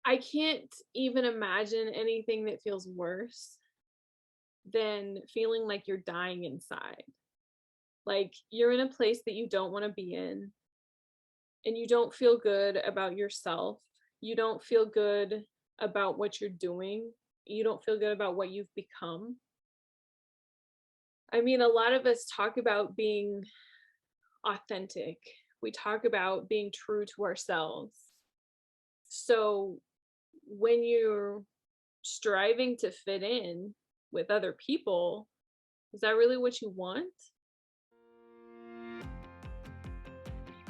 I can't even imagine anything that feels worse than feeling like you're dying inside. Like you're in a place that you don't want to be in and you don't feel good about yourself. You don't feel good about what you're doing. You don't feel good about what you've become. I mean, a lot of us talk about being authentic. We talk about being true to ourselves. So when you're striving to fit in with other people, is that really what you want?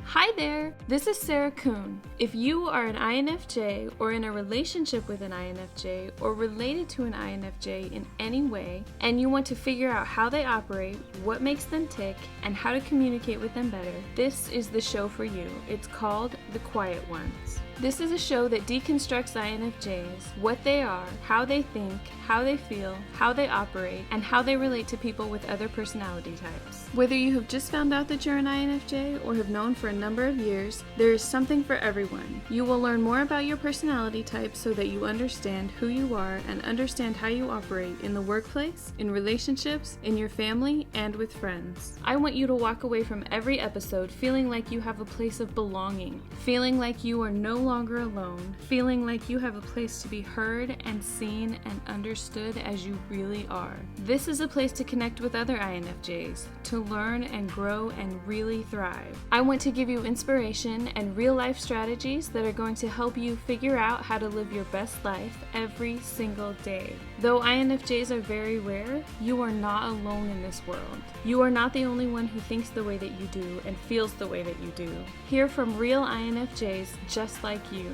Hi there, this is Sarah Kuhn. If you are an INFJ or in a relationship with an INFJ or related to an INFJ in any way, and you want to figure out how they operate, what makes them tick, and how to communicate with them better, this is the show for you. It's called The Quiet Ones. This is a show that deconstructs INFJs, what they are, how they think, how they feel, how they operate, and how they relate to people with other personality types. Whether you have just found out that you're an INFJ or have known for a number of years, there is something for everyone. You will learn more about your personality type so that you understand who you are and understand how you operate in the workplace, in relationships, in your family, and with friends. I want you to walk away from every episode feeling like you have a place of belonging, feeling like you are no longer alone, feeling like you have a place to be heard and seen and understood as you really are. This is a place to connect with other INFJs, to learn and grow and really thrive. I want to give you inspiration and real life strategies that are going to help you figure out how to live your best life every single day. Though INFJs are very rare, you are not alone in this world. You are not the only one who thinks the way that you do and feels the way that you do. Hear from real INFJs just like you.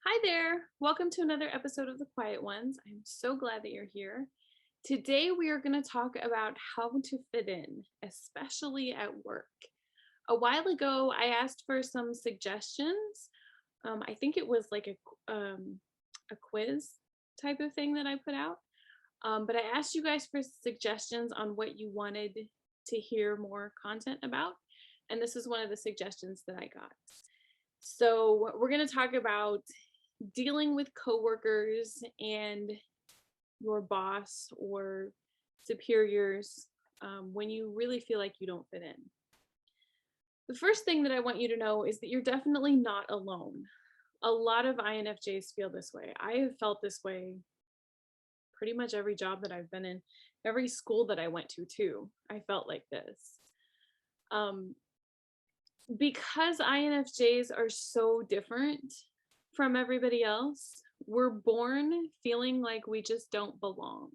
Hi there. Welcome to another episode of The Quiet Ones. I'm so glad that you're here. Today, we are going to talk about how to fit in, especially at work. A while ago, I asked for some suggestions. I think it was like a quiz type of thing that I put out. But I asked you guys for suggestions on what you wanted to hear more content about. And this is one of the suggestions that I got. So we're going to talk about dealing with coworkers and your boss or superiors when you really feel like you don't fit in. The first thing that I want you to know is that you're definitely not alone. A lot of INFJs feel this way. I have felt this way pretty much every job that I've been in, every school that I went to, too. I felt like this. Because INFJs are so different from everybody else, we're born feeling like we just don't belong.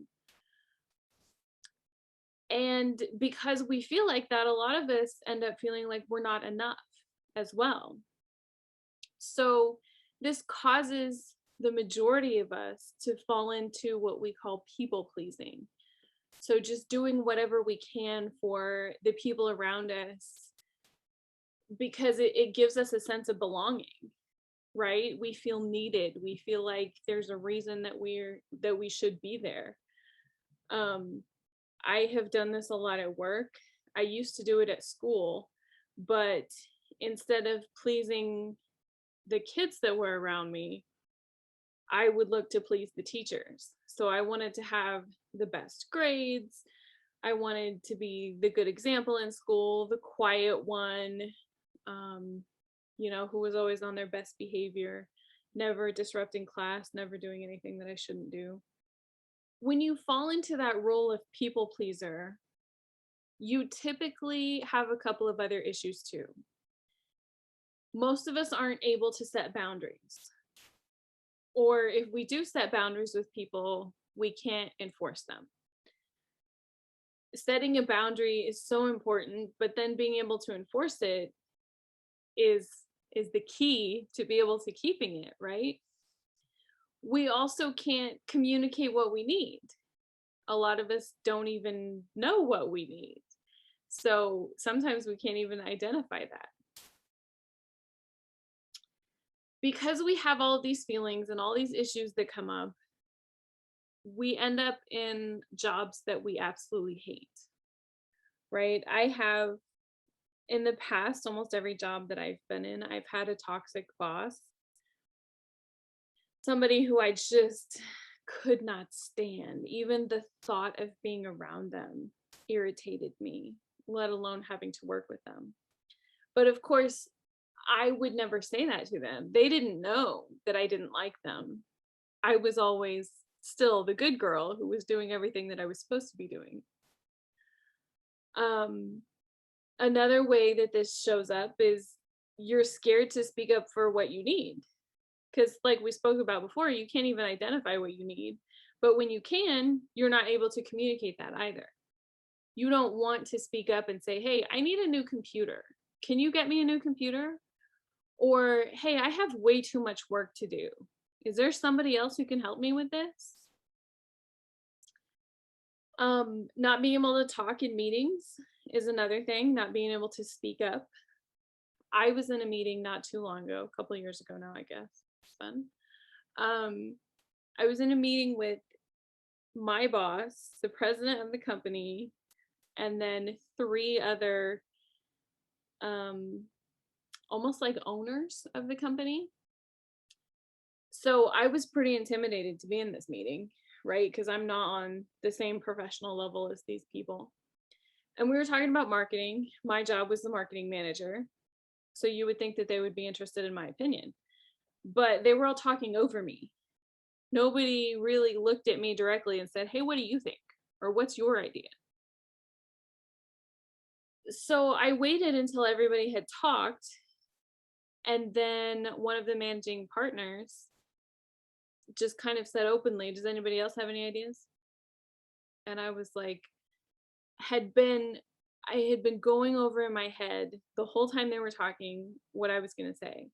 And because we feel like that, a lot of us end up feeling like we're not enough as well. So this causes the majority of us to fall into what we call people pleasing. So just doing whatever we can for the people around us because it gives us a sense of belonging, right? We feel needed. We feel like there's a reason that we should be there. I have done this a lot at work. I used to do it at school, but instead of pleasing the kids that were around me, I would look to please the teachers. So I wanted to have the best grades. I wanted to be the good example in school, the quiet one, who was always on their best behavior, never disrupting class, never doing anything that I shouldn't do. When you fall into that role of people pleaser, you typically have a couple of other issues too. Most of us aren't able to set boundaries. Or if we do set boundaries with people, we can't enforce them. Setting a boundary is so important, but then being able to enforce it is the key to be able to keeping it, right? We also can't communicate what we need. A lot of us don't even know what we need. So sometimes we can't even identify that. Because we have all of these feelings and all these issues that come up, we end up in jobs that we absolutely hate, right? I have in the past, almost every job that I've been in, I've had a toxic boss, somebody who I just could not stand. Even the thought of being around them irritated me, let alone having to work with them. But of course, I would never say that to them. They didn't know that I didn't like them. I was always still the good girl who was doing everything that I was supposed to be doing. Um, Another way that this shows up is you're scared to speak up for what you need. Because, like we spoke about before, you can't even identify what you need. But when you can, you're not able to communicate that either. You don't want to speak up and say, hey, I need a new computer. Can you get me a new computer? Or, hey, I have way too much work to do. Is there somebody else who can help me with this? Not being able to talk in meetings is another thing, not being able to speak up. I was in a meeting not too long ago, a couple of years ago now, I guess. Fun. Um, I was in a meeting with my boss, the president of the company, and then three other um almost like owners of the company. So I was pretty intimidated to be in this meeting, right? Because I'm not on the same professional level as these people. And we were talking about marketing. My job was the marketing manager. So you would think that they would be interested in my opinion. But they were all talking over me. Nobody really looked at me directly and said, hey, what do you think? Or what's your idea? So I waited until everybody had talked. And then one of the managing partners just kind of said openly, does anybody else have any ideas? And I was like, had been I had been going over in my head the whole time they were talking what I was going to say.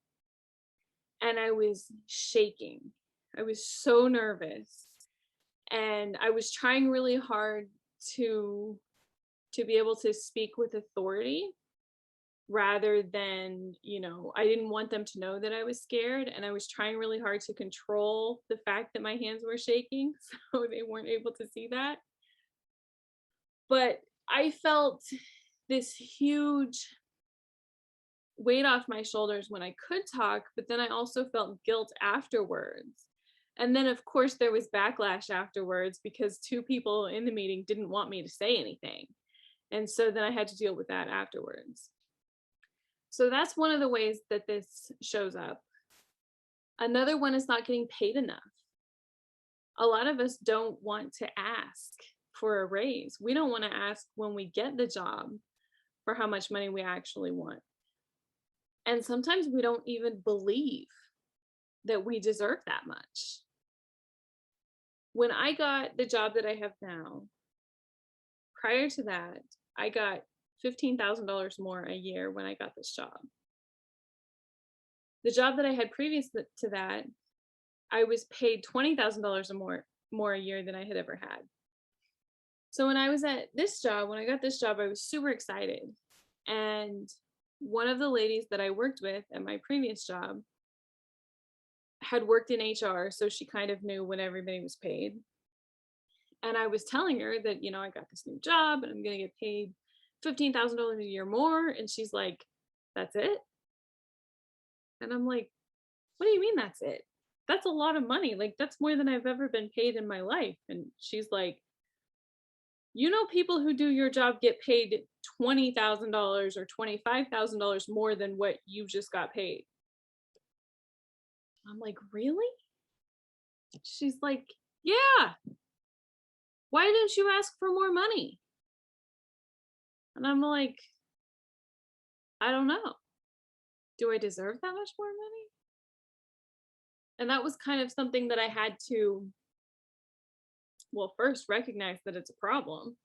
And I was shaking. I was so nervous. And I was trying really hard to be able to speak with authority rather than, I didn't want them to know that I was scared, and I was trying really hard to control the fact that my hands were shaking so they weren't able to see that. But I felt this huge weight off my shoulders when I could talk, but then I also felt guilt afterwards. And then, of course, there was backlash afterwards because two people in the meeting didn't want me to say anything. And so then I had to deal with that afterwards. So that's one of the ways that this shows up. Another one is not getting paid enough. A lot of us don't want to ask for a raise. We don't want to ask when we get the job for how much money we actually want. And sometimes we don't even believe that we deserve that much. When I got the job that I have now, prior to that, I got $15,000 more a year when I got this job. The job that I had previous to that, I was paid $20,000 more a year than I had ever had. So when I was at this job, when I got this job, I was super excited. And one of the ladies that I worked with at my previous job had worked in HR, so she kind of knew when everybody was paid. And I was telling her that, I got this new job and I'm going to get paid $15,000 a year more. And she's like, that's it? And I'm like, what do you mean that's it? That's a lot of money. Like, that's more than I've ever been paid in my life. And she's like, people who do your job get paid $20,000 or $25,000 more than what you just got paid. I'm like, really? She's like, yeah. Why didn't you ask for more money? And I'm like, I don't know. Do I deserve that much more money? And that was kind of something that I had to, well, first recognize that it's a problem.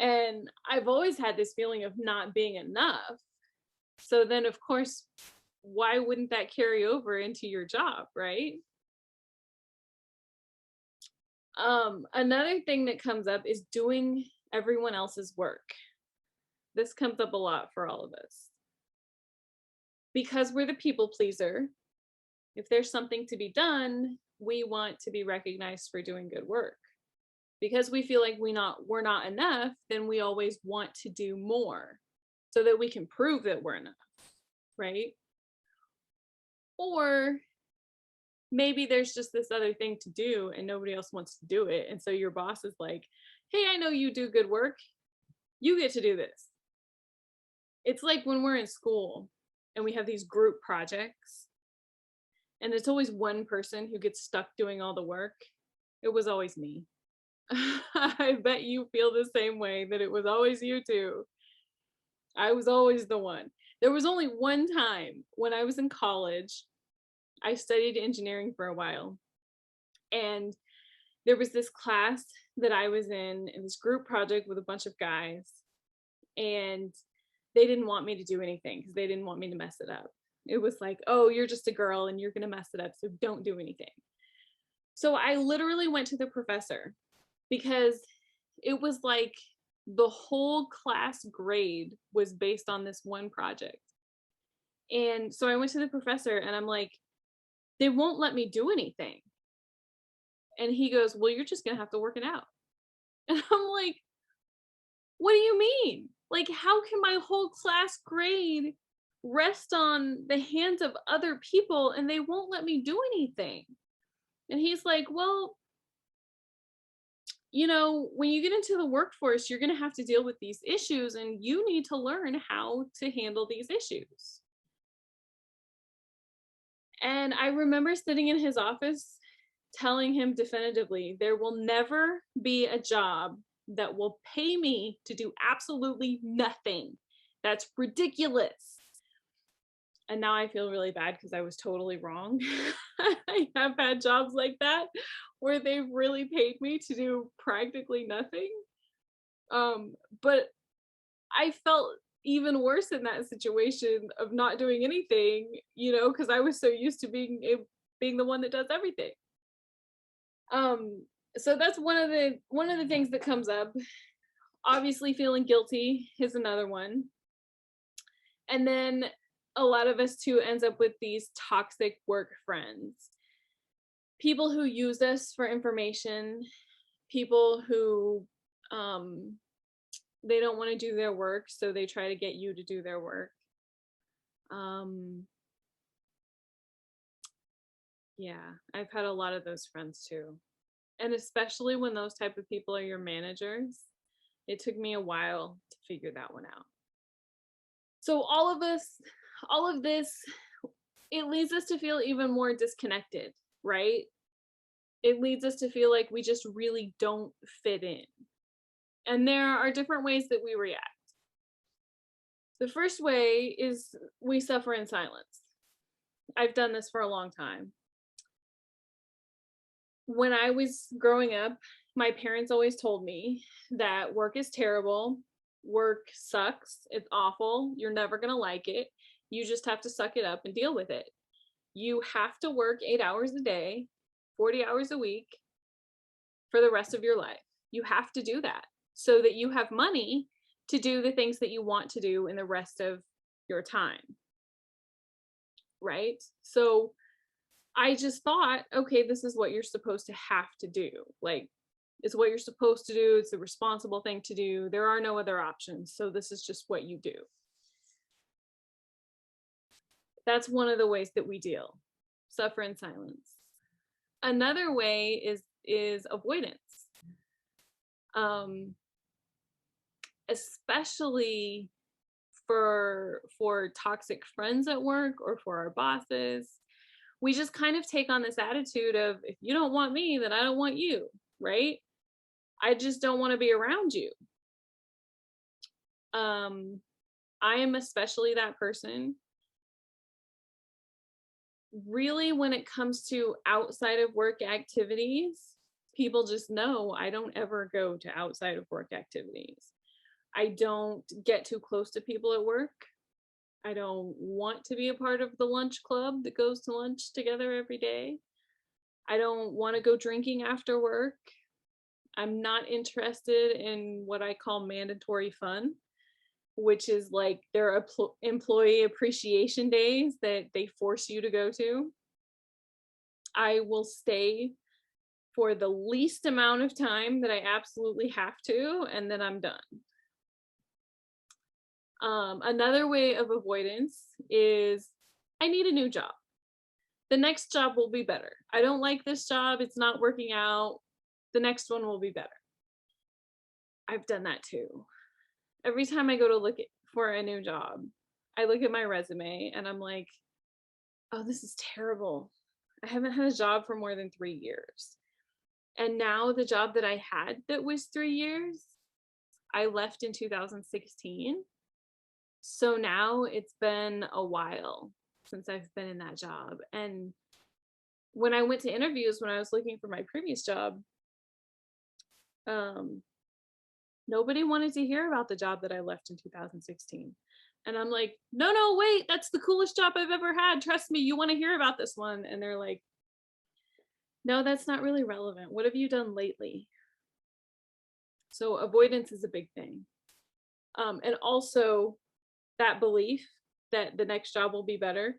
And I've always had this feeling of not being enough. So then, of course, why wouldn't that carry over into your job, right? Another thing that comes up is doing everyone else's work. This comes up a lot for all of us. Because we're the people pleaser, if there's something to be done, we want to be recognized for doing good work. Because we feel like we're not enough, then we always want to do more. so that we can prove that we're enough, right? Or maybe there's just this other thing to do and nobody else wants to do it. And so your boss is like, hey, I know you do good work. You get to do this. It's like when we're in school and we have these group projects, and it's always one person who gets stuck doing all the work. It was always me. I bet you feel the same way, that it was always you too. I was always the one. There was only one time when I was in college. I studied engineering for a while, and there was this class that I was in this group project with a bunch of guys, and they didn't want me to do anything because they didn't want me to mess it up. It was like, oh, you're just a girl and you're going to mess it up, so don't do anything. So I literally went to the professor because it was like the whole class grade was based on this one project. And so I went to the professor and I'm like, they won't let me do anything. And he goes, well, you're just going to have to work it out. And I'm like, what do you mean? Like, how can my whole class grade rest on the hands of other people and they won't let me do anything? And he's like, well, when you get into the workforce, you're going to have to deal with these issues and you need to learn how to handle these issues. And I remember sitting in his office telling him definitively, there will never be a job that will pay me to do absolutely nothing. That's ridiculous. And now I feel really bad because I was totally wrong. I have had jobs like that where they've really paid me to do practically nothing. But I felt even worse in that situation of not doing anything, because I was so used to being the one that does everything. So that's one of the things that comes up. Obviously, feeling guilty is another one. And then a lot of us too ends up with these toxic work friends. People who use us for information, people who they don't want to do their work, so they try to get you to do their work. Yeah, I've had a lot of those friends too. And especially when those type of people are your managers, it took me a while to figure that one out. So all of this, it leads us to feel even more disconnected, right? It leads us to feel like we just really don't fit in. And there are different ways that we react. The first way is we suffer in silence. I've done this for a long time. When I was growing up, my parents always told me that work is terrible, work sucks, it's awful, you're never going to like it. You just have to suck it up and deal with it. You have to work 8 hours a day, 40 hours a week for the rest of your life. You have to do that so that you have money to do the things that you want to do in the rest of your time. Right? So I just thought, okay, this is what you're supposed to have to do. Like, it's what you're supposed to do. It's the responsible thing to do. There are no other options. So this is just what you do. That's one of the ways that we deal. Suffer in silence. Another way is avoidance. Especially for toxic friends at work or for our bosses. We just kind of take on this attitude of, if you don't want me, then I don't want you, right? I just don't want to be around you. I am especially that person. Really, when it comes to outside of work activities, people just know I don't ever go to outside of work activities. I don't get too close to people at work. I don't want to be a part of the lunch club that goes to lunch together every day. I don't want to go drinking after work. I'm not interested in what I call mandatory fun, which is like their employee appreciation days that they force you to go to. I will stay for the least amount of time that I absolutely have to, and then I'm done. Another way of avoidance is I need a new job. The next job will be better. I don't like this job. It's not working out. The next one will be better. I've done that too. Every time I go to for a new job, I look at my resume and I'm like, oh, this is terrible. I haven't had a job for more than 3 years. And now the job that I had that was 3 years, I left in 2016. So now it's been a while since I've been in that job. And when I went to interviews, when I was looking for my previous job, um, nobody wanted to hear about the job that I left in 2016. And I'm like, no, no, wait, that's the coolest job I've ever had. Trust me, you want to hear about this one. And they're like, no, that's not really relevant. What have you done lately? So avoidance is a big thing. And also that belief that the next job will be better,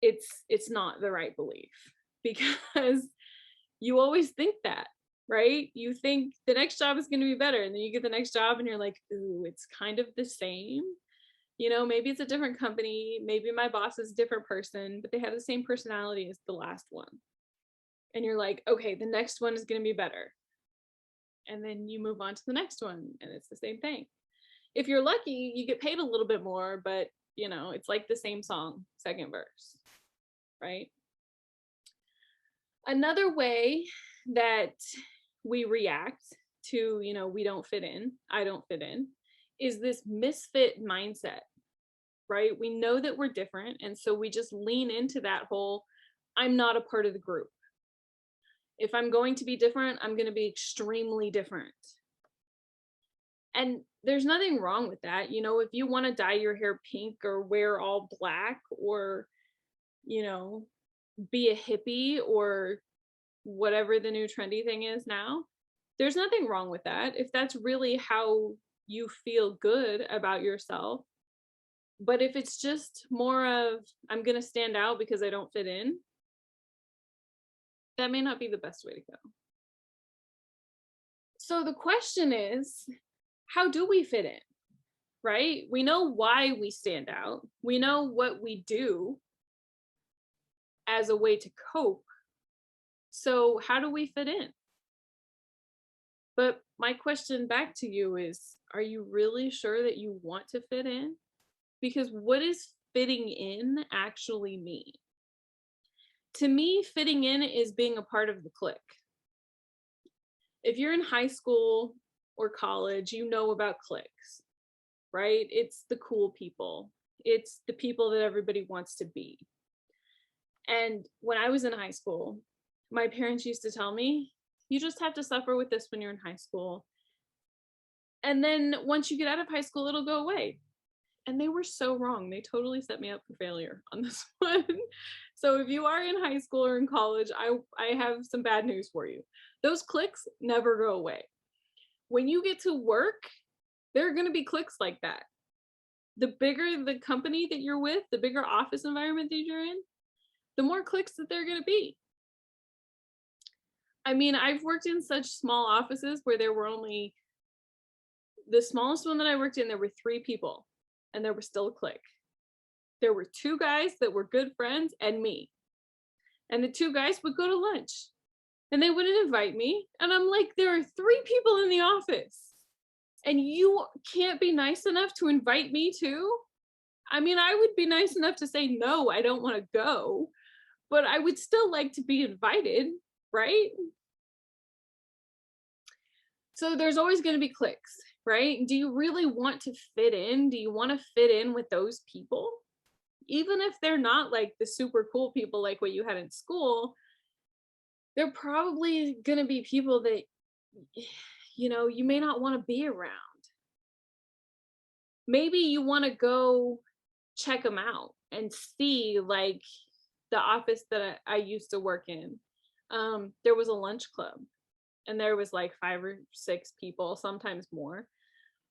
it's not the right belief because you always think that, right? You think the next job is going to be better, and then you get the next job and you're like, ooh, it's kind of the same. Maybe it's a different company, maybe my boss is a different person, but they have the same personality as the last one. And you're like, okay, the next one is going to be better. And then you move on to the next one and it's the same thing. If you're lucky, you get paid a little bit more, but it's like the same song, second verse, right? Another way that we react to, we don't fit in, I don't fit in, is this misfit mindset, right? We know that we're different. And so we just lean into that whole, I'm not a part of the group. If I'm going to be different, I'm going to be extremely different. And there's nothing wrong with that. If you want to dye your hair pink or wear all black or, be a hippie or whatever the new trendy thing is now, there's nothing wrong with that if that's really how you feel good about yourself. But if it's just more of, I'm going to stand out because I don't fit in, that may not be the best way to go. So the question is, how do we fit in, right? We know why we stand out. We know what we do as a way to cope. So how do we fit in? But my question back to you is, are you really sure that you want to fit in? Because what does fitting in actually mean? To me, fitting in is being a part of the clique. If you're in high school or college, you know about cliques, right? It's the cool people. It's the people that everybody wants to be. And when I was in high school, my parents used to tell me, you just have to suffer with this when you're in high school. And then once you get out of high school, it'll go away. And they were so wrong. They totally set me up for failure on this one. So if you are in high school or in college, I have some bad news for you. Those cliques never go away. When you get to work, there are going to be cliques like that. The bigger the company that you're with, the bigger office environment that you're in, the more cliques that they're going to be. I mean, I've worked in such small offices where there were only, the smallest one that I worked in, there were 3 people. And there was still a clique. There were 2 guys that were good friends and me. And the 2 guys would go to lunch and they wouldn't invite me. And I'm like, there are 3 people in the office and you can't be nice enough to invite me too? I mean, I would be nice enough to say, no, I don't want to go, but I would still like to be invited, right? So there's always going to be cliques, right? Do you really want to fit in? Do you want to fit in with those people? Even if they're not like the super cool people like what you had in school, they're probably going to be people that, you may not want to be around. Maybe you want to go check them out and see, like the office that I used to work in. There was a lunch club. And there was like 5 or 6 people, sometimes more.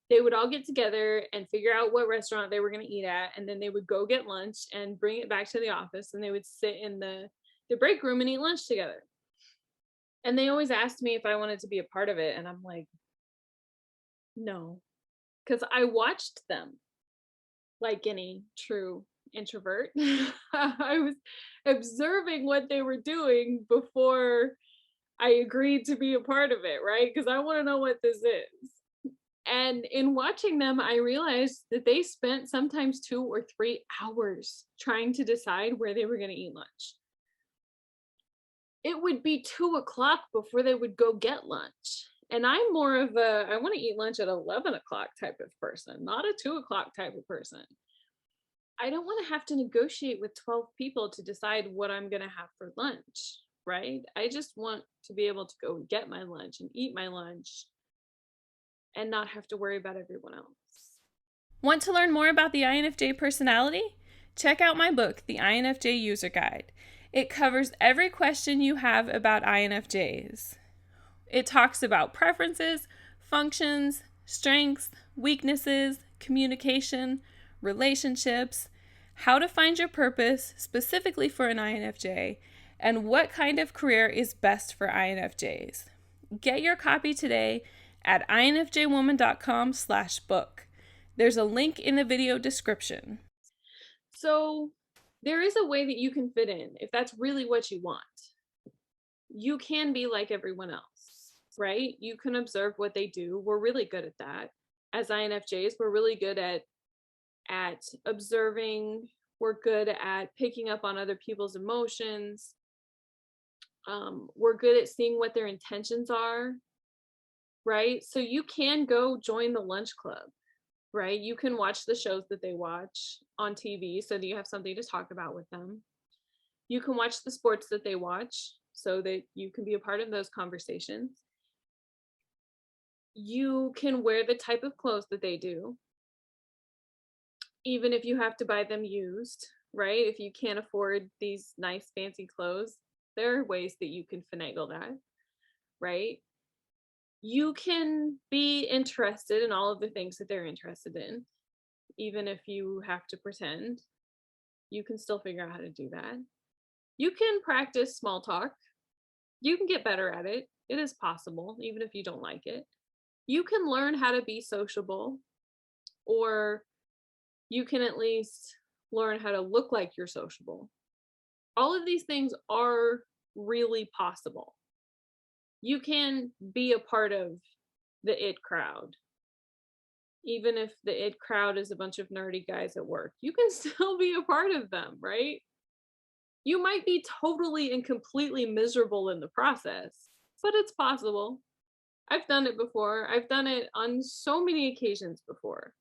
They would all get together and figure out what restaurant they were going to eat at. And then they would go get lunch and bring it back to the office. And they would sit in the break room and eat lunch together. And they always asked me if I wanted to be a part of it. And I'm like, no, because I watched them like any true introvert. I was observing what they were doing before I agreed to be a part of it, right? Because I want to know what this is. And in watching them, I realized that they spent sometimes 2 or 3 hours trying to decide where they were going to eat lunch. It would be 2 o'clock before they would go get lunch. And I'm more of a, I want to eat lunch at 11 o'clock type of person, not a 2 o'clock type of person. I don't want to have to negotiate with 12 people to decide what I'm going to have for lunch, right? I just want to be able to go get my lunch and eat my lunch and not have to worry about everyone else. Want to learn more about the INFJ personality? Check out my book, The INFJ User Guide. It covers every question you have about INFJs. It talks about preferences, functions, strengths, weaknesses, communication, relationships, how to find your purpose specifically for an INFJ, and what kind of career is best for INFJs. Get your copy today at infjwoman.com/book. There's a link in the video description. So there is a way that you can fit in if that's really what you want. You can be like everyone else, right? You can observe what they do. We're really good at that. As INFJs, we're really good at observing. We're good at picking up on other people's emotions. We're good at seeing what their intentions are, right? So you can go join the lunch club, right? You can watch the shows that they watch on TV so that you have something to talk about with them. You can watch the sports that they watch so that you can be a part of those conversations. You can wear the type of clothes that they do, even if you have to buy them used, right? If you can't afford these nice fancy clothes, there are ways that you can finagle that, right? You can be interested in all of the things that they're interested in, even if you have to pretend. You can still figure out how to do that. You can practice small talk. You can get better at it. It is possible, even if you don't like it. You can learn how to be sociable, or you can at least learn how to look like you're sociable. All of these things are really possible. You can be a part of the it crowd. Even if the it crowd is a bunch of nerdy guys at work, you can still be a part of them, right? You might be totally and completely miserable in the process, but it's possible. I've done it before. I've done it on so many occasions before.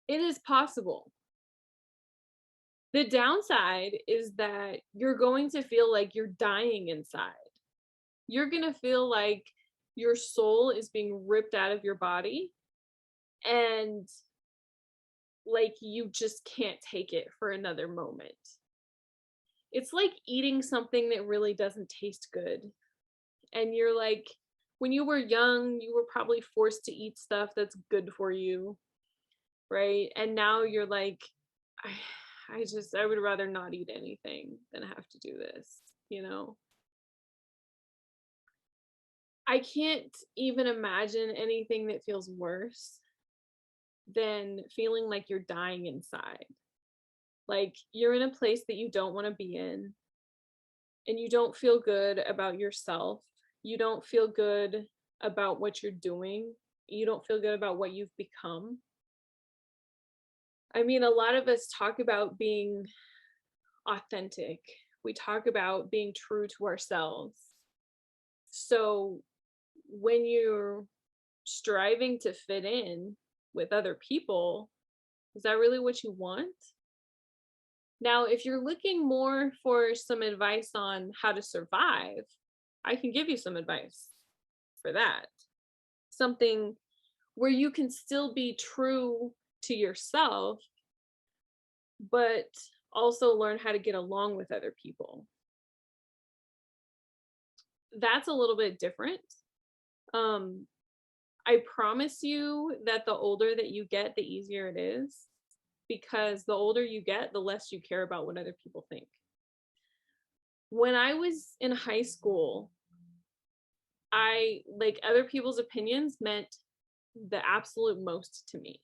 It is possible. The downside is that you're going to feel like you're dying inside. You're going to feel like your soul is being ripped out of your body and like you just can't take it for another moment. It's like eating something that really doesn't taste good. And you're like, when you were young, you were probably forced to eat stuff that's good for you, right? And now you're like, I would rather not eat anything than have to do this, you know? I can't even imagine anything that feels worse than feeling like you're dying inside. Like you're in a place that you don't want to be in, and you don't feel good about yourself. You don't feel good about what you're doing. You don't feel good about what you've become. I mean, a lot of us talk about being authentic. We talk about being true to ourselves. So when you're striving to fit in with other people, is that really what you want? Now, if you're looking more for some advice on how to survive, I can give you some advice for that. Something where you can still be true to yourself, but also learn how to get along with other people. That's a little bit different. I promise you that the older that you get, the easier it is, because the older you get, the less you care about what other people think. When I was in high school, I like other people's opinions meant the absolute most to me.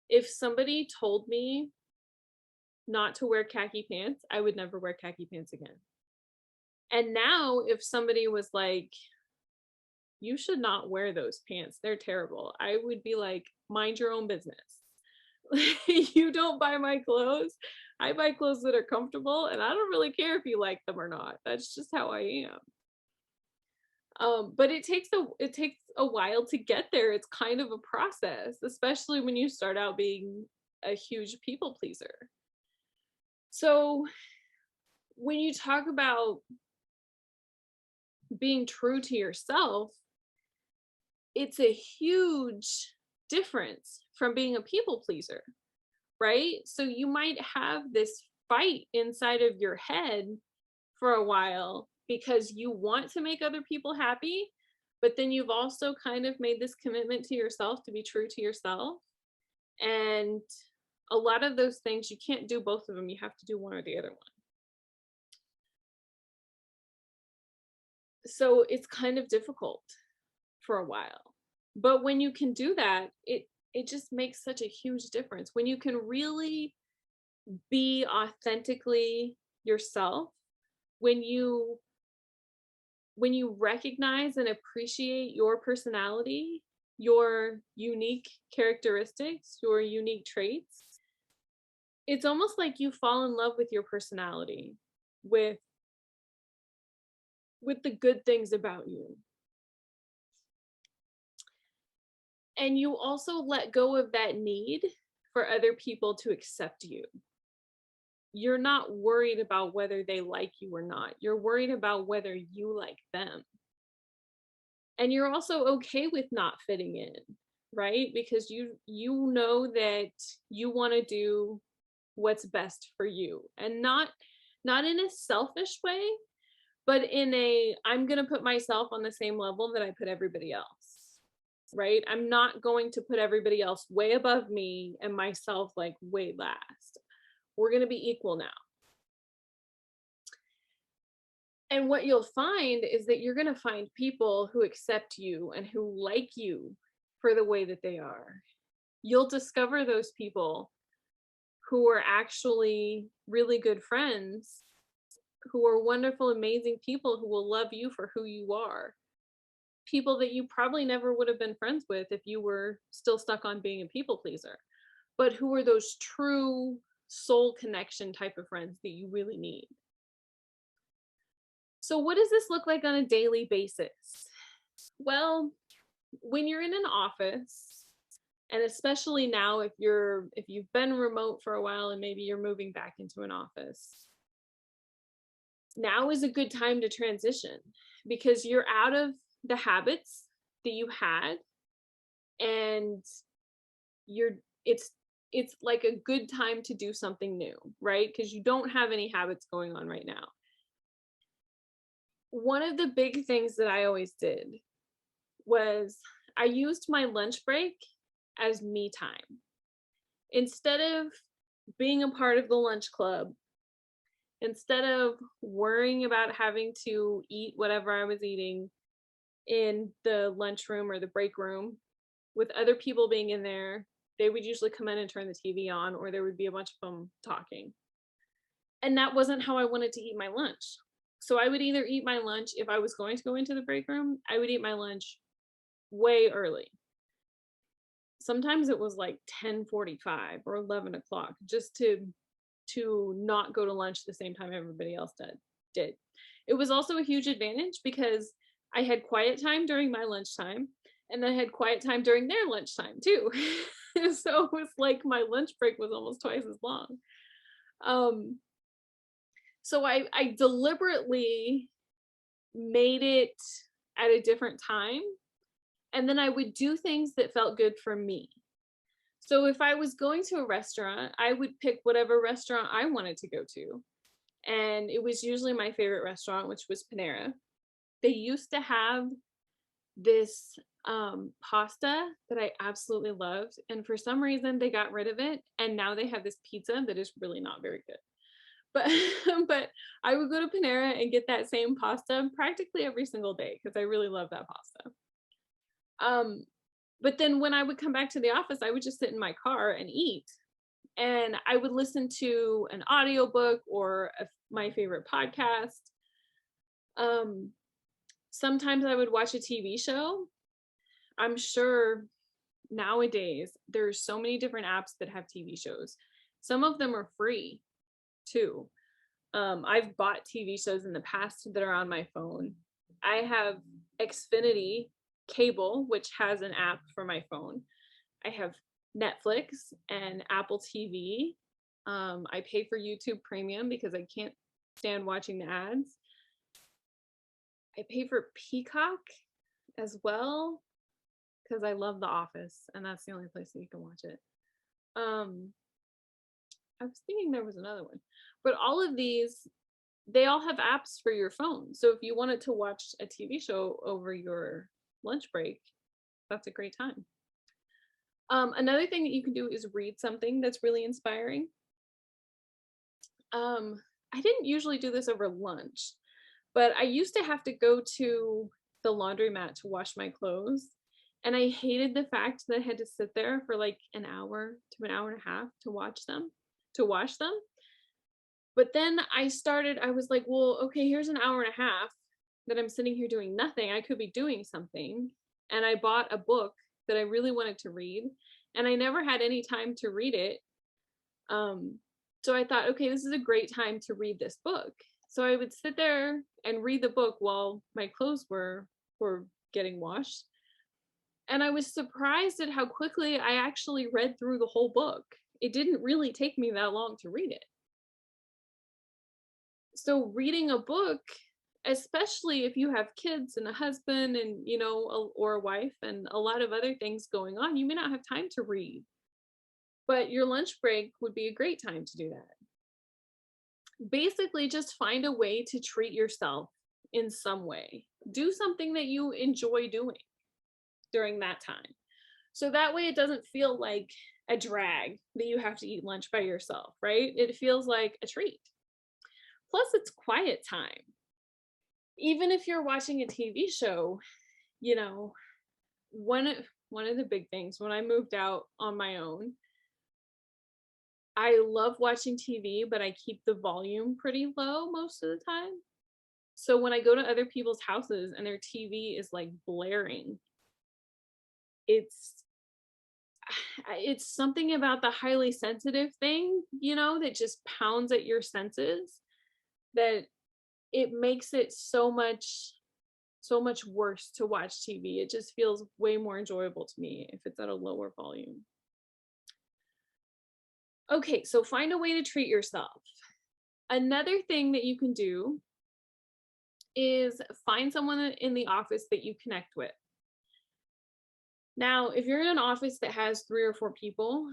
If somebody told me not to wear khaki pants, I would never wear khaki pants again. And now, if somebody was like, you should not wear those pants, they're terrible, I would be like, mind your own business. You don't buy my clothes. I buy clothes that are comfortable, and I don't really care if you like them or not. That's just how I am. But it takes a while to get there. It's kind of a process, especially when you start out being a huge people pleaser. So when you talk about being true to yourself, it's a huge difference from being a people pleaser, right? So you might have this fight inside of your head for a while because you want to make other people happy, but then you've also kind of made this commitment to yourself to be true to yourself. And a lot of those things, you can't do both of them. You have to do one or the other one. So it's kind of difficult for a while. But when you can do that, it just makes such a huge difference. When you can really be authentically yourself, when you recognize and appreciate your personality, your unique characteristics, your unique traits, it's almost like you fall in love with your personality, with the good things about you. And you also let go of that need for other people to accept you. You're not worried about whether they like you or not. You're worried about whether you like them. And you're also okay with not fitting in, right? Because you know that you want to do what's best for you, and not in a selfish way, but in a, I'm going to put myself on the same level that I put everybody else, right? I'm not going to put everybody else way above me and myself like way last. We're going to be equal now. And what you'll find is that you're going to find people who accept you and who like you for the way that they are. You'll discover those people who are actually really good friends, who are wonderful, amazing people who will love you for who you are. People that you probably never would have been friends with if you were still stuck on being a people pleaser, but who are those true soul connection type of friends that you really need. So what does this look like on a daily basis? Well, when you're in an office, and especially now if you've been remote for a while and maybe you're moving back into an office, now is a good time to transition because you're out of the habits that you had, and it's like a good time to do something new, right? Because you don't have any habits going on right now. One of the big things that I always did was I used my lunch break as me time. Instead of being a part of the lunch club, instead of worrying about having to eat whatever I was eating in the lunchroom or the break room with other people being in there, they would usually come in and turn the TV on, or there would be a bunch of them talking. And that wasn't how I wanted to eat my lunch. So I would either eat my lunch, if I was going to go into the break room, I would eat my lunch way early. Sometimes it was like 10:45 or 11 o'clock, just to not go to lunch the same time everybody else did. It was also a huge advantage because I had quiet time during my lunchtime, and I had quiet time during their lunchtime too. So it was like my lunch break was almost twice as long. So I deliberately made it at a different time, and then I would do things that felt good for me. So if I was going to a restaurant, I would pick whatever restaurant I wanted to go to. And it was usually my favorite restaurant, which was Panera. They used to have this pasta that I absolutely loved. And for some reason, they got rid of it. And now they have this pizza that is really not very good. But but I would go to Panera and get that same pasta practically every single day because I really love that pasta. But then when I would come back to the office, I would just sit in my car and eat. And I would listen to an audiobook or my favorite podcast. Um, Sometimes I would watch a TV show. I'm sure nowadays there's so many different apps that have TV shows. Some of them are free too. I've bought TV shows in the past that are on my phone. I have Xfinity cable, which has an app for my phone. I have Netflix and Apple TV. I pay for YouTube Premium because I can't stand watching the ads. I pay for Peacock as well because I love The Office, and that's the only place that you can watch it. I was thinking there was another one, but all of these, they all have apps for your phone. So if you wanted to watch a TV show over your lunch break, that's a great time. Another thing that you can do is read something that's really inspiring. I didn't usually do this over lunch, but I used to have to go to the laundromat to wash my clothes. And I hated the fact that I had to sit there for like an hour to an hour and a half to wash them. But then I was like, well, okay, here's an hour and a half that I'm sitting here doing nothing. I could be doing something. And I bought a book that I really wanted to read, and I never had any time to read it. So I thought, okay, this is a great time to read this book. So I would sit there and read the book while my clothes were getting washed. And I was surprised at how quickly I actually read through the whole book. It didn't really take me that long to read it. So reading a book, especially if you have kids and a husband and, or a wife and a lot of other things going on, you may not have time to read. But your lunch break would be a great time to do that. Basically, just find a way to treat yourself in some way. Do something that you enjoy doing during that time. So that way it doesn't feel like a drag that you have to eat lunch by yourself, right? It feels like a treat. Plus, it's quiet time. Even if you're watching a TV show, one of the big things when I moved out on my own, I love watching TV, but I keep the volume pretty low most of the time. So when I go to other people's houses and their TV is like blaring, it's something about the highly sensitive thing, that just pounds at your senses, that it makes it so much worse to watch TV. It just feels way more enjoyable to me if it's at a lower volume. Okay, so find a way to treat yourself. Another thing that you can do is find someone in the office that you connect with. Now, if you're in an office that has 3 or 4 people,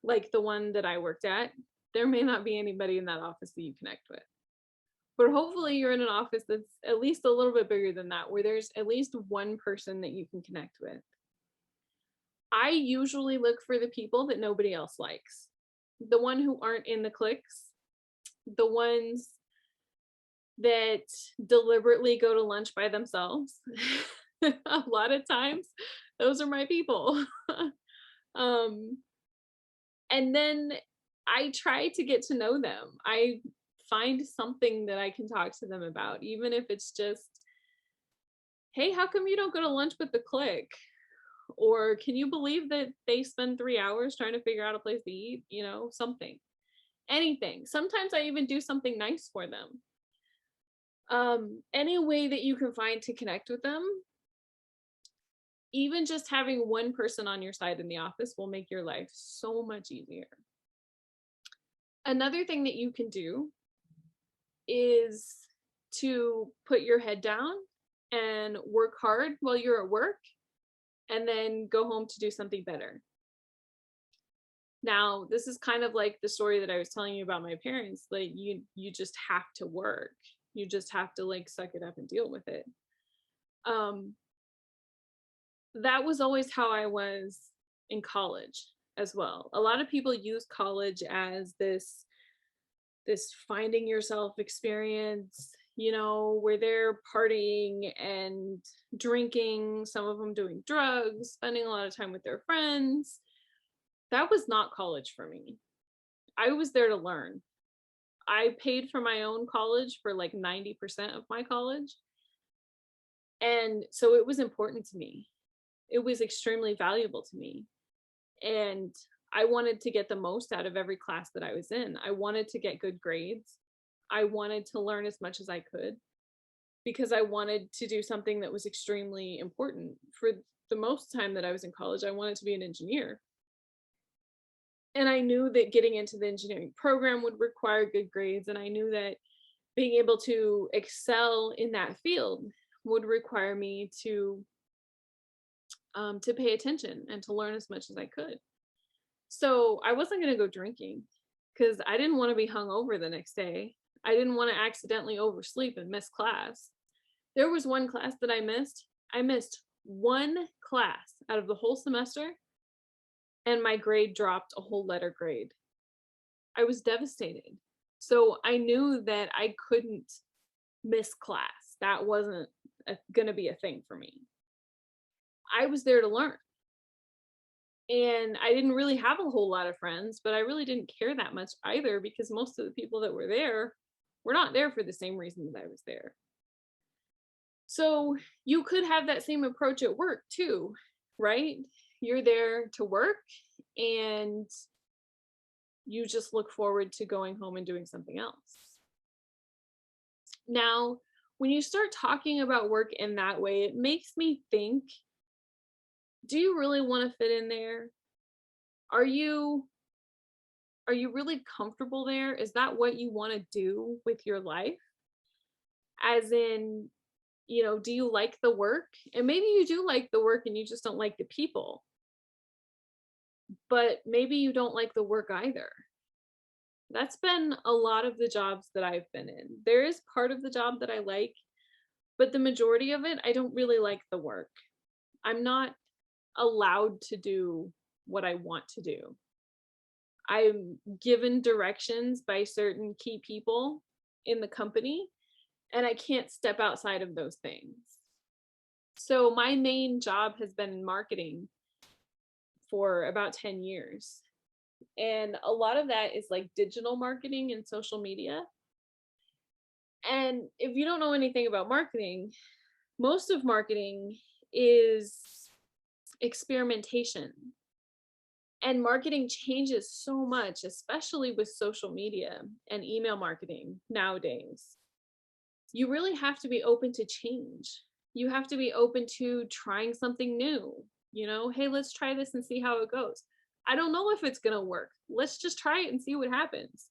like the one that I worked at, there may not be anybody in that office that you connect with. But hopefully you're in an office that's at least a little bit bigger than that, where there's at least one person that you can connect with. I usually look for the people that nobody else likes. The one who aren't in the cliques, the ones that deliberately go to lunch by themselves. A lot of times, those are my people. And then I try to get to know them. I find something that I can talk to them about, even if it's just, hey, how come you don't go to lunch with the clique? Or can you believe that they spend 3 hours trying to figure out a place to eat? Something, anything. Sometimes I even do something nice for them. Any way that you can find to connect with them. Even just having one person on your side in the office will make your life so much easier. Another thing that you can do is to put your head down and work hard while you're at work, and then go home to do something better. Now, this is kind of like the story that I was telling you about my parents. Like you just have to work. You just have to like suck it up and deal with it. That was always how I was in college as well. A lot of people use college as this finding yourself experience, where they're partying and drinking, some of them doing drugs, spending a lot of time with their friends. That was not college for me. I was there to learn. I paid for my own college for like 90% of my college. And so it was important to me. It was extremely valuable to me. And I wanted to get the most out of every class that I was in. I wanted to get good grades. I wanted to learn as much as I could because I wanted to do something that was extremely important. For the most time that I was in college, I wanted to be an engineer. And I knew that getting into the engineering program would require good grades. And I knew that being able to excel in that field would require me to pay attention and to learn as much as I could. So I wasn't going to go drinking because I didn't want to be hung over the next day. I didn't want to accidentally oversleep and miss class. There was one class that I missed. I missed one class out of the whole semester, and my grade dropped a whole letter grade. I was devastated. So I knew that I couldn't miss class. That wasn't going to be a thing for me. I was there to learn. And I didn't really have a whole lot of friends, but I really didn't care that much either because most of the people that were there were not there for the same reason that I was there. So you could have that same approach at work too, right? You're there to work and you just look forward to going home and doing something else. Now, when you start talking about work in that way, it makes me think, do you really want to fit in there? Are you really comfortable there? Is that what you want to do with your life? As in, do you like the work? And maybe you do like the work and you just don't like the people. But maybe you don't like the work either. That's been a lot of the jobs that I've been in. There is part of the job that I like, but the majority of it, I don't really like the work. I'm not allowed to do what I want to do. I'm given directions by certain key people in the company, and I can't step outside of those things. So my main job has been in marketing for about 10 years. And a lot of that is like digital marketing and social media. And if you don't know anything about marketing, most of marketing is experimentation. And marketing changes so much, especially with social media and email marketing nowadays. You really have to be open to change. You have to be open to trying something new. Hey, let's try this and see how it goes. I don't know if it's going to work. Let's just try it and see what happens.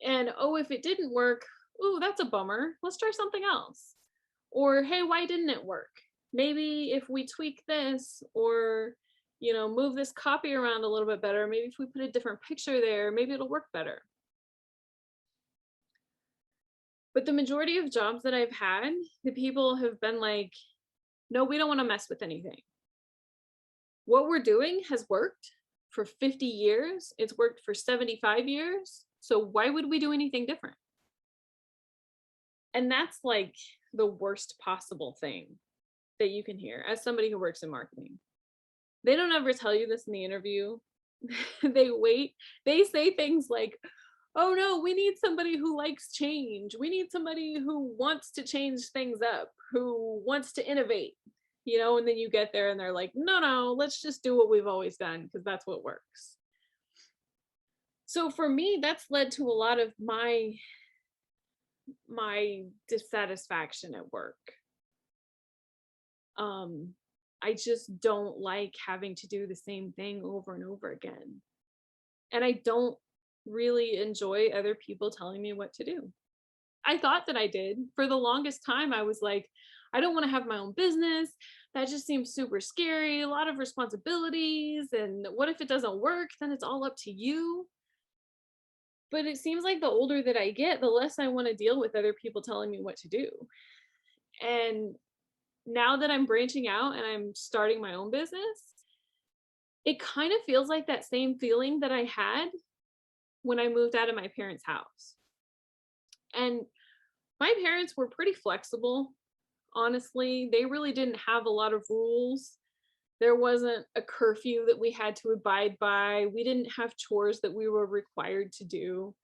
And oh, if it didn't work, ooh, that's a bummer. Let's try something else. Or hey, why didn't it work? Maybe if we tweak this or move this copy around a little bit better, maybe if we put a different picture there, maybe it'll work better. But the majority of jobs that I've had, the people have been like, no, we don't want to mess with anything. What we're doing has worked for 50 years. It's worked for 75 years. So why would we do anything different? And that's like the worst possible thing that you can hear as somebody who works in marketing. They don't ever tell you this in the interview. They say things like, oh no, we need somebody who likes change. We need somebody who wants to change things up, who wants to innovate, and then you get there and they're like, no, let's just do what we've always done because that's what works. So for me, that's led to a lot of my dissatisfaction at work. I just don't like having to do the same thing over and over again. And I don't really enjoy other people telling me what to do. I thought that I did. For the longest time, I was like, I don't want to have my own business. That just seems super scary, a lot of responsibilities. And what if it doesn't work? Then it's all up to you. But it seems like the older that I get, the less I want to deal with other people telling me what to do. And now that I'm branching out and I'm starting my own business, it kind of feels like that same feeling that I had when I moved out of my parents' house. And My parents were pretty flexible, honestly. They really didn't have a lot of rules. There wasn't a curfew that we had to abide by. We didn't have chores that we were required to do.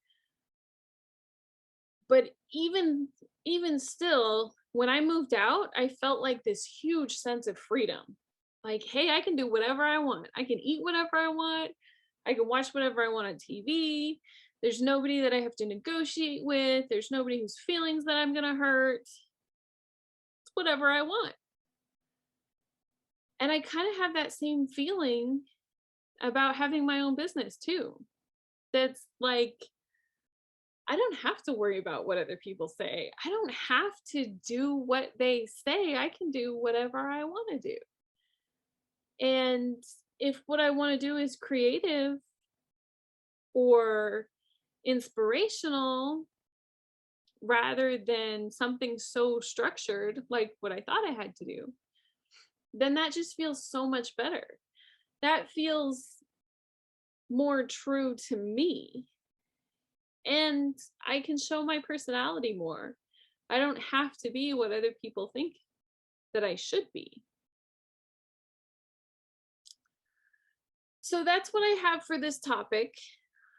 But even still, when I moved out, I felt like this huge sense of freedom. Like, hey, I can do whatever I want. I can eat whatever I want. I can watch whatever I want on TV. There's nobody that I have to negotiate with. There's nobody whose feelings that I'm going to hurt. It's whatever I want. And I kind of have that same feeling about having my own business too. That's like, I don't have to worry about what other people say. I don't have to do what they say. I can do whatever I want to do. And if what I want to do is creative or inspirational rather than something so structured like what I thought I had to do, then that just feels so much better. That feels more true to me. And I can show my personality more. I don't have to be what other people think that I should be. So that's what I have for this topic.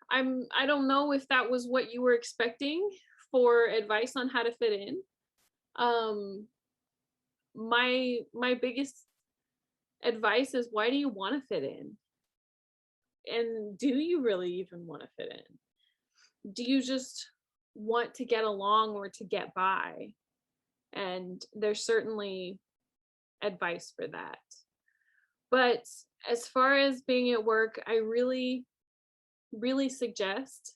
I don't know if that was what you were expecting for advice on how to fit in. Um my biggest advice is, why do you want to fit in? And do you really even want to fit in? Do you just want to get along or to get by? And there's certainly advice for that. But as far as being at work, I really suggest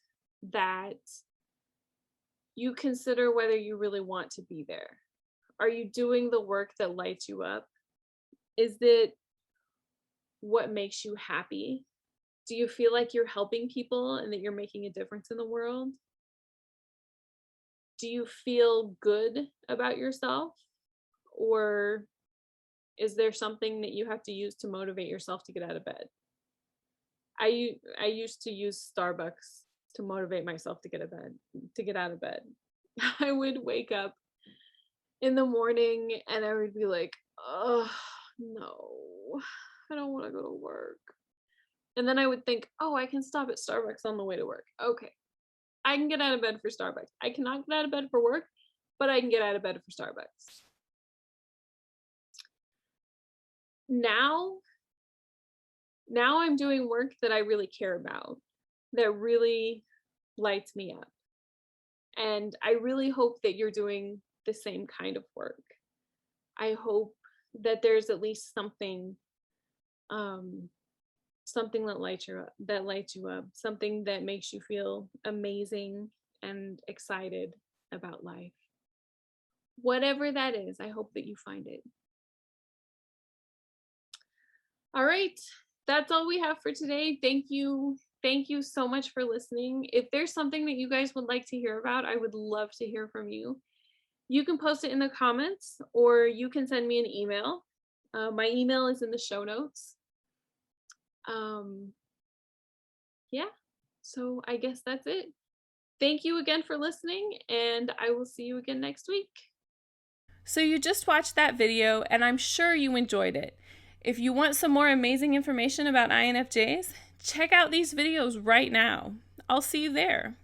that you consider whether you really want to be there. Are you doing the work that lights you up? Is it what makes you happy? Do you feel like you're helping people and that you're making a difference in the world? Do you feel good about yourself? Or is there something that you have to use to motivate yourself to get out of bed? I used to use Starbucks to motivate myself to get out of bed. I would wake up in the morning and I would be like, "Oh, no. I don't want to go to work." And then I would think, "Oh, I can stop at Starbucks on the way to work. Okay. I can get out of bed for Starbucks. I cannot get out of bed for work, but I can get out of bed for Starbucks." Now now I'm doing work that I really care about, that really lights me up. And I really hope that you're doing the same kind of work. I hope that there's at least um something that lights you up, something that makes you feel amazing and excited about life. Whatever that is, I hope that you find it. All right. That's all we have for today. Thank you. Thank you so much for listening. If there's something that you guys would like to hear about, I would love to hear from you. You can post it in the comments or you can send me an email. My email is in the show notes. Um, yeah, so I guess that's it. Thank you again for listening, and I will see you again next week. So you just watched that video, and I'm sure you enjoyed it. If you want some more amazing information about INFJs, check out these videos right now. I'll see you there.